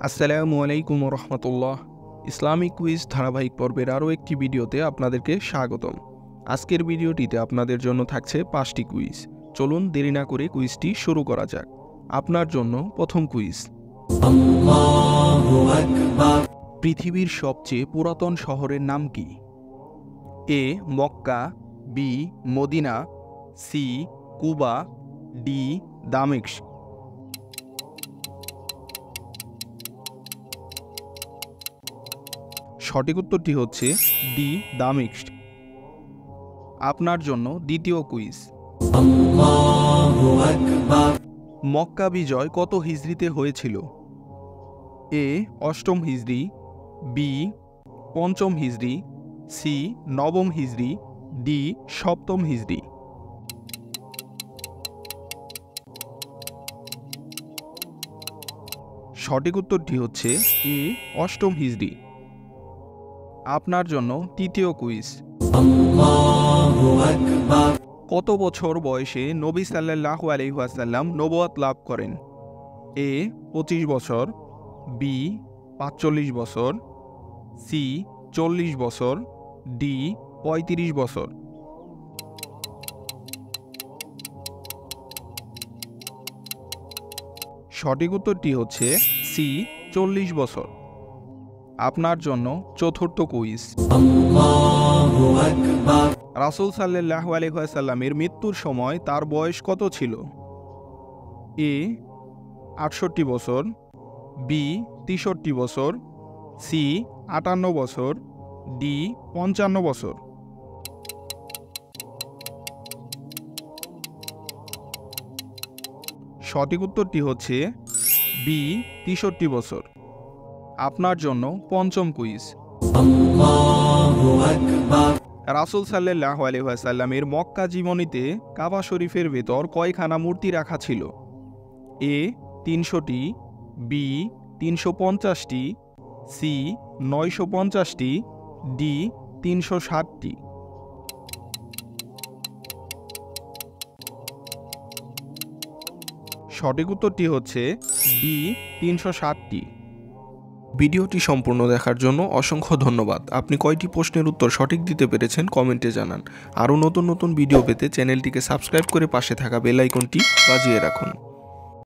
আসসালামু আলাইকুম রহমতুল্লাহ। Islamic quiz ধারাবাহিক পর্বের আরও একটি ভিডিওতে আপনাদেরকে স্বাগতম। আজকের ভিডিওটিতে আপনাদের জন্য থাকছে 5টি কুইজ। চলুন দেরি না করে কুইজটি শুরু করা যাক। আপনার জন্য প্রথম কুইজ। পৃথিবীর সবচেয়ে পুরাতন শহরের নাম কি? A Mecca, B Medina, C Quba, D Damascus. সঠিক উত্তরটি হচ্ছে ডি দামেস্ক। আপনার জন্য দ্বিতীয় কুইজ। মক্কা বিজয় কত হিজরিতে হয়েছিল? এ অষ্টম হিজরি, বি পঞ্চম হিজরি, সি নবম হিজরি, ডি সপ্তম হিজরি। সঠিক উত্তরটি হচ্ছে এ অষ্টম হিজরি। আপনার জন্য তৃতীয় কুইজ। কত বছর বয়সে নবী সাল্লাল্লাহু আলাইহি ওয়াসাল্লাম নবুয়ত লাভ করেন? এ 25 বছর, বি 45 বছর, সি 40 বছর, ডি 35 বছর। সঠিক উত্তরটি হচ্ছে সি 40 বছর। আপনার জন্য চতুর্থ কুইজ। রাসূল সাল্লাল্লাহু আলাইহি ওয়াসাল্লামের মৃত্যুর সময় তার বয়স কত ছিল? এ 68 বছর, বি 63 বছর, সি 58 বছর, ডি 55 বছর। সঠিক উত্তরটি হচ্ছে বি 63 বছর। আপনার জন্য পঞ্চম কুইজ। রাসূল সাল্লাল্লাহু আলাইহি ওয়াসাল্লামের মক্কা জীবনীতে কাবা শরীফের ভেতর কয়খানা মূর্তি রাখা ছিল? এ 300টি, বি 350টি, সি 950টি, ডি 360টি। সঠিক উত্তরটি হচ্ছে ডি 360টি। ভিডিওটি সম্পূর্ণ দেখার জন্য অসংখ্য ধন্যবাদ। আপনি কয়টি প্রশ্নের উত্তর সঠিক দিতে পেরেছেন কমেন্টে জানান। আরও নতুন নতুন ভিডিও পেতে চ্যানেলটিকে সাবস্ক্রাইব করে পাশে থাকা বেল আইকনটি বাজিয়ে রাখুন।